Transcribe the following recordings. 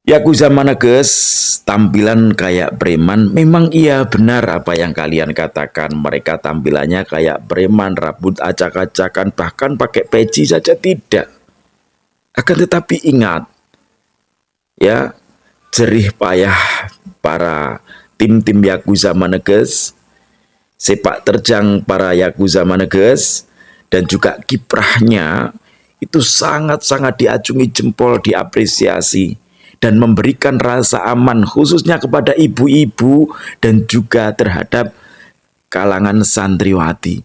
Yakuza Maneges tampilan kayak preman. Memang iya benar apa yang kalian katakan. Mereka tampilannya kayak preman, rambut acak-acakan, bahkan pakai peci saja tidak. Akan tetapi ingat, ya, jerih payah para tim-tim Yakuza Maneges, sepak terjang para Yakuza Maneges, dan juga kiprahnya itu sangat-sangat diacungi jempol, diapresiasi, dan memberikan rasa aman khususnya kepada ibu-ibu dan juga terhadap kalangan santriwati.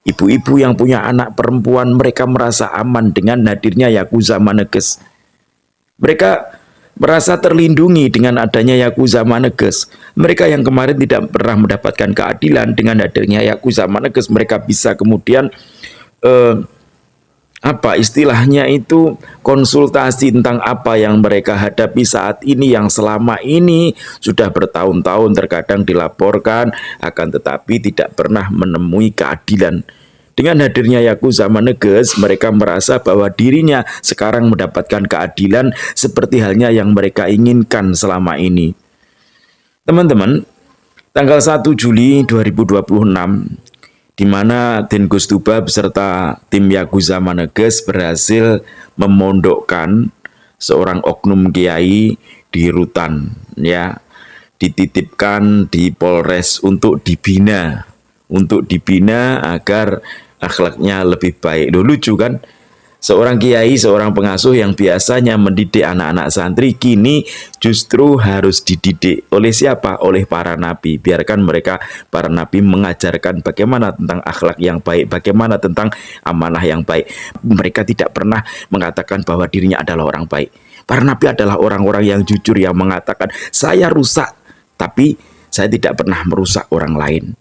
Ibu-ibu yang punya anak perempuan, mereka merasa aman dengan hadirnya Yakuza Maneges. Mereka merasa terlindungi dengan adanya Yakuza Maneges. Mereka yang kemarin tidak pernah mendapatkan keadilan, dengan hadirnya Yakuza Maneges, mereka bisa kemudian apa istilahnya itu, konsultasi tentang apa yang mereka hadapi saat ini, yang selama ini sudah bertahun-tahun terkadang dilaporkan akan tetapi tidak pernah menemui keadilan. Dengan hadirnya Yakuza Maneges, mereka merasa bahwa dirinya sekarang mendapatkan keadilan seperti halnya yang mereka inginkan selama ini. Teman-teman, tanggal 1 Juli 2026, di mana Dengus Tuba beserta tim Yakuza Maneges berhasil memondokkan seorang oknum kiai di rutan, ya, dititipkan di Polres untuk dibina agar akhlaknya lebih baik. Loh, lucu kan? Seorang kiai, seorang pengasuh yang biasanya mendidik anak-anak santri, kini justru harus dididik oleh siapa? Oleh para nabi. Biarkan mereka, para nabi, mengajarkan bagaimana tentang akhlak yang baik, bagaimana tentang amanah yang baik. Mereka tidak pernah mengatakan bahwa dirinya adalah orang baik. Para nabi adalah orang-orang yang jujur, yang mengatakan, saya rusak, tapi saya tidak pernah merusak orang lain.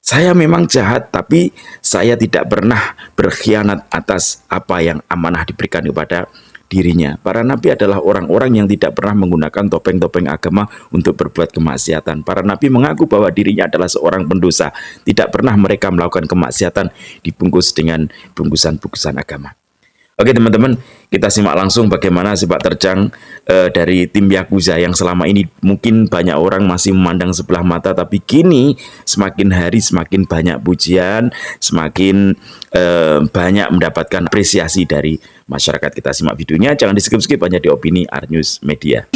Saya memang jahat, tapi saya tidak pernah berkhianat atas apa yang amanah diberikan kepada dirinya. Para nabi adalah orang-orang yang tidak pernah menggunakan topeng-topeng agama untuk berbuat kemaksiatan. Para nabi mengaku bahwa dirinya adalah seorang pendosa. Tidak pernah mereka melakukan kemaksiatan dibungkus dengan bungkusan-bungkusan agama. Oke teman-teman, kita simak langsung bagaimana sepak terjang dari tim Yakuza yang selama ini mungkin banyak orang masih memandang sebelah mata, tapi kini semakin hari semakin banyak pujian, semakin banyak mendapatkan apresiasi dari masyarakat. Kita simak videonya, jangan di skip-skip, hanya di Opini Arnews Media.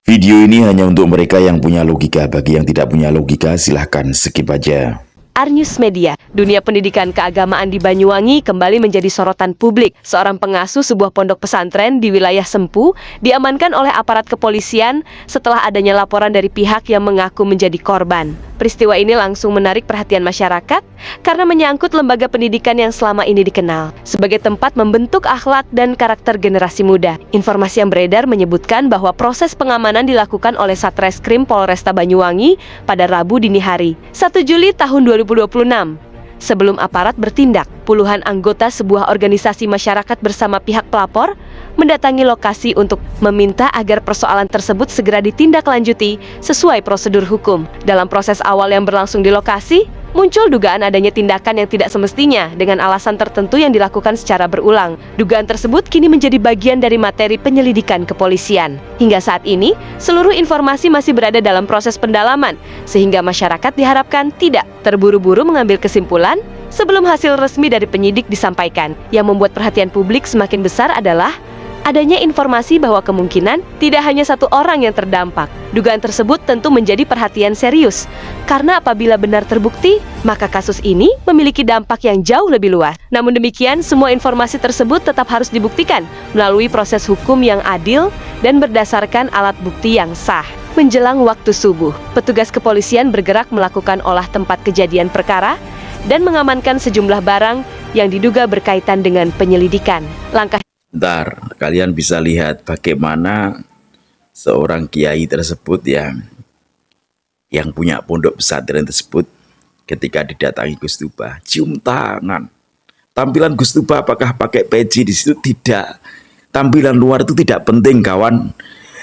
Video ini hanya untuk mereka yang punya logika. Bagi yang tidak punya logika, silahkan skip aja. Arnews Media, dunia pendidikan keagamaan di Banyuwangi kembali menjadi sorotan publik. Seorang pengasuh sebuah pondok pesantren di wilayah Sempu diamankan oleh aparat kepolisian setelah adanya laporan dari pihak yang mengaku menjadi korban. Peristiwa ini langsung menarik perhatian masyarakat karena menyangkut lembaga pendidikan yang selama ini dikenal sebagai tempat membentuk akhlak dan karakter generasi muda. Informasi yang beredar menyebutkan bahwa proses pengamanan dilakukan oleh Satreskrim Polresta Banyuwangi pada Rabu dini hari, 1 Juli tahun 2026. Sebelum aparat bertindak, puluhan anggota sebuah organisasi masyarakat bersama pihak pelapor mendatangi lokasi untuk meminta agar persoalan tersebut segera ditindaklanjuti sesuai prosedur hukum. Dalam proses awal yang berlangsung di lokasi, muncul dugaan adanya tindakan yang tidak semestinya dengan alasan tertentu yang dilakukan secara berulang. Dugaan tersebut kini menjadi bagian dari materi penyelidikan kepolisian. Hingga saat ini, seluruh informasi masih berada dalam proses pendalaman, sehingga masyarakat diharapkan tidak terburu-buru mengambil kesimpulan sebelum hasil resmi dari penyidik disampaikan. Yang membuat perhatian publik semakin besar adalah adanya informasi bahwa kemungkinan tidak hanya satu orang yang terdampak. Dugaan tersebut tentu menjadi perhatian serius, karena apabila benar terbukti, maka kasus ini memiliki dampak yang jauh lebih luas. Namun demikian, semua informasi tersebut tetap harus dibuktikan melalui proses hukum yang adil dan berdasarkan alat bukti yang sah. Menjelang waktu subuh, petugas kepolisian bergerak melakukan olah tempat kejadian perkara dan mengamankan sejumlah barang yang diduga berkaitan dengan penyelidikan. Langkah Ntar kalian bisa lihat bagaimana seorang kiai tersebut yang punya pondok pesantren tersebut ketika didatangi Gus Tuba, cium tangan. Tampilan Gus Tuba apakah pakai peci di situ? Tidak. Tampilan luar itu tidak penting, kawan.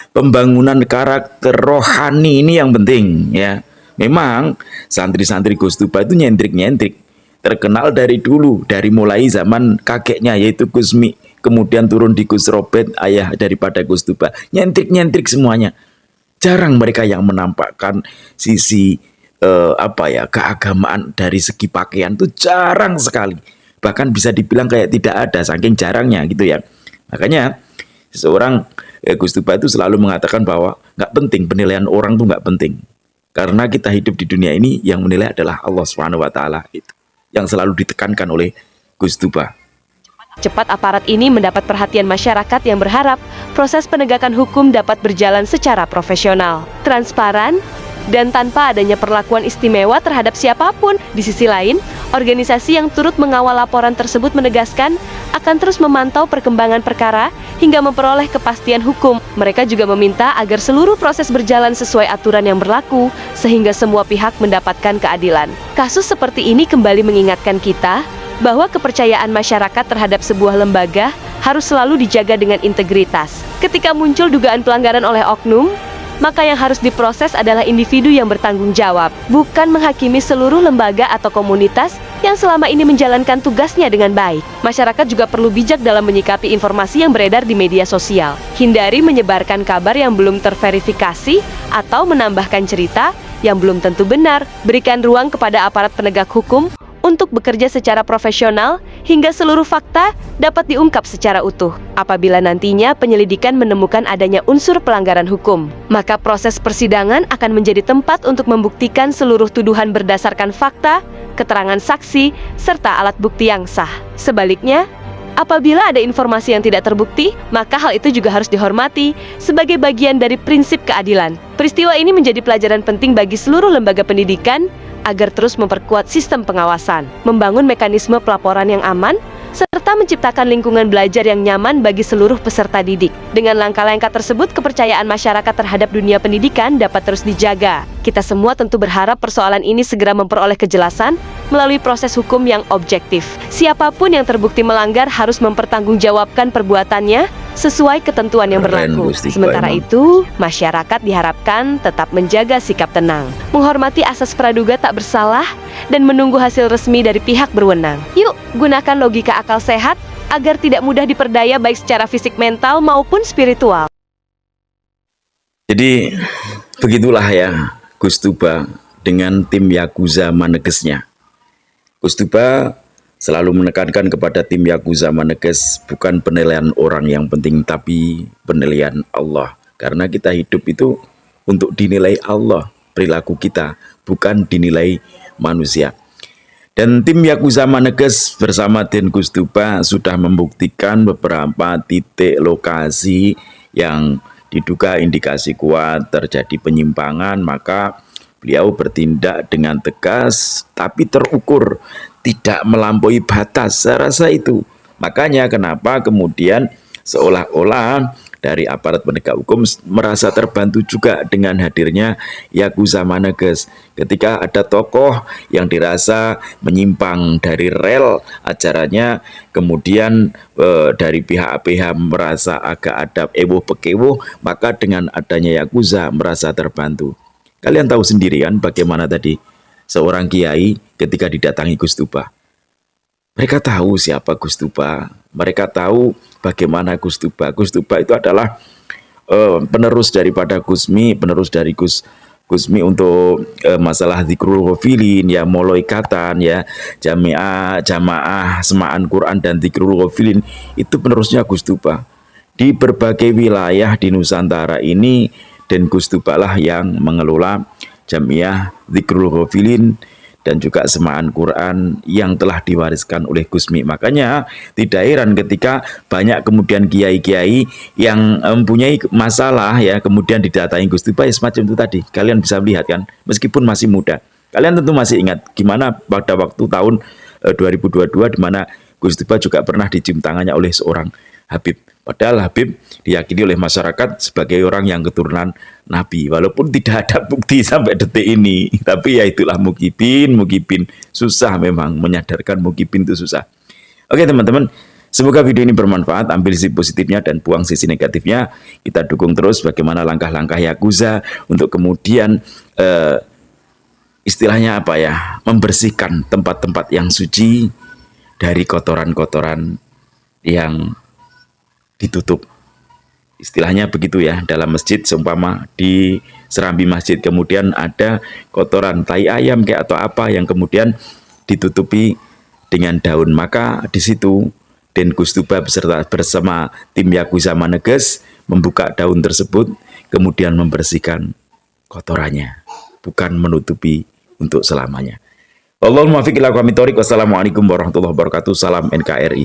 Pembangunan karakter rohani ini yang penting, ya. Memang santri-santri Gus Tuba itu nyentrik-nyentrik, terkenal dari dulu, dari mulai zaman kakeknya yaitu Gus Mi, kemudian turun di Gus Robert, ayah daripada Gus Tuba, nyentrik-nyentrik semuanya. Jarang mereka yang menampakkan sisi keagamaan dari segi pakaian, itu jarang sekali. Bahkan bisa dibilang kayak tidak ada, saking jarangnya gitu ya. Makanya seseorang Gus Tuba itu selalu mengatakan bahwa nggak penting, penilaian orang tuh nggak penting. Karena kita hidup di dunia ini yang menilai adalah Allah Subhanahu wa taala, itu yang selalu ditekankan oleh Gus Tuba. Cepat aparat ini mendapat perhatian masyarakat yang berharap proses penegakan hukum dapat berjalan secara profesional, transparan, dan tanpa adanya perlakuan istimewa terhadap siapapun. Di sisi lain, organisasi yang turut mengawal laporan tersebut menegaskan akan terus memantau perkembangan perkara hingga memperoleh kepastian hukum. Mereka juga meminta agar seluruh proses berjalan sesuai aturan yang berlaku, sehingga semua pihak mendapatkan keadilan. Kasus seperti ini kembali mengingatkan kita bahwa kepercayaan masyarakat terhadap sebuah lembaga harus selalu dijaga dengan integritas. Ketika muncul dugaan pelanggaran oleh oknum, maka yang harus diproses adalah individu yang bertanggung jawab, bukan menghakimi seluruh lembaga atau komunitas yang selama ini menjalankan tugasnya dengan baik. Masyarakat juga perlu bijak dalam menyikapi informasi yang beredar di media sosial. Hindari menyebarkan kabar yang belum terverifikasi atau menambahkan cerita yang belum tentu benar. Berikan ruang kepada aparat penegak hukum untuk bekerja secara profesional hingga seluruh fakta dapat diungkap secara utuh. Apabila nantinya penyelidikan menemukan adanya unsur pelanggaran hukum, maka proses persidangan akan menjadi tempat untuk membuktikan seluruh tuduhan berdasarkan fakta, keterangan saksi, serta alat bukti yang sah. Sebaliknya, apabila ada informasi yang tidak terbukti, maka hal itu juga harus dihormati sebagai bagian dari prinsip keadilan. Peristiwa ini menjadi pelajaran penting bagi seluruh lembaga pendidikan agar terus memperkuat sistem pengawasan, membangun mekanisme pelaporan yang aman, serta menciptakan lingkungan belajar yang nyaman bagi seluruh peserta didik. Dengan langkah-langkah tersebut, kepercayaan masyarakat terhadap dunia pendidikan dapat terus dijaga. Kita semua tentu berharap persoalan ini segera memperoleh kejelasan melalui proses hukum yang objektif. Siapapun yang terbukti melanggar harus mempertanggungjawabkan perbuatannya sesuai ketentuan yang berlaku. Sementara itu, masyarakat diharapkan tetap menjaga sikap tenang, menghormati asas praduga tak bersalah, dan menunggu hasil resmi dari pihak berwenang. Yuk, gunakan logika akal sehat agar tidak mudah diperdaya baik secara fisik, mental, maupun spiritual. Jadi begitulah ya Gus Tuba dengan tim Yakuza Manegesnya. Gus Tuba selalu menekankan kepada tim Yakuza Maneges, bukan penilaian orang yang penting, tapi penilaian Allah. Karena kita hidup itu untuk dinilai Allah, perilaku kita, bukan dinilai manusia. Dan tim Yakuza Maneges bersama Den Gus Tuba sudah membuktikan beberapa titik lokasi yang diduga indikasi kuat terjadi penyimpangan, maka beliau bertindak dengan tegas tapi terukur, tidak melampaui batas. Saya rasa itu. Makanya kenapa kemudian seolah-olah dari aparat penegak hukum merasa terbantu juga dengan hadirnya Yakuza Maneges. Ketika ada tokoh yang dirasa menyimpang dari rel acaranya, kemudian dari pihak merasa agak ada ewoh-pekewoh, maka dengan adanya Yakuza merasa terbantu. Kalian tahu sendiri kan bagaimana tadi seorang kiai ketika didatangi Gus Tuba. Mereka tahu siapa Gus Tuba, mereka tahu bagaimana Gus Tuba. Gus Tuba itu adalah penerus daripada Gus Mi, penerus dari Gus Mi untuk masalah Dzikrul Ghafilin, ya Moloikatan, ya jamaah semaan Quran dan Dzikrul Ghafilin, itu penerusnya Gus Tuba. Di berbagai wilayah di Nusantara ini, dan Gus Tuba lah yang mengelola Jamiah Dzikrul Ghafilin dan juga semaan Quran yang telah diwariskan oleh Gus Mi. Makanya tidak heran ketika banyak kemudian kiai-kiai yang mempunyai masalah ya kemudian didatangi Gus Tuba, ya semacam itu tadi. Kalian bisa melihat kan, meskipun masih muda. Kalian tentu masih ingat gimana pada waktu tahun 2022 di mana Gus Tuba juga pernah dicium tangannya oleh seorang Habib. Padahal Habib diyakini oleh masyarakat sebagai orang yang keturunan Nabi, walaupun tidak ada bukti sampai detik ini. Tapi ya itulah mukibin susah memang, menyadarkan mukibin itu susah. Oke teman-teman, semoga video ini bermanfaat. Ambil sisi positifnya dan buang sisi negatifnya. Kita dukung terus bagaimana langkah-langkah Yakuza untuk kemudian istilahnya apa ya, membersihkan tempat-tempat yang suci dari kotoran-kotoran yang ditutup. Istilahnya begitu ya, dalam masjid seumpama di serambi masjid kemudian ada kotoran tai ayam kayak atau apa yang kemudian ditutupi dengan daun, maka di situ Denkus Tuba bersama tim Yakuza Maneges membuka daun tersebut kemudian membersihkan kotorannya, bukan menutupi untuk selamanya. Allahumma fiqh ila qawmi thoriq. Wassalamualaikum warahmatullahi wabarakatuh. Salam NKRI.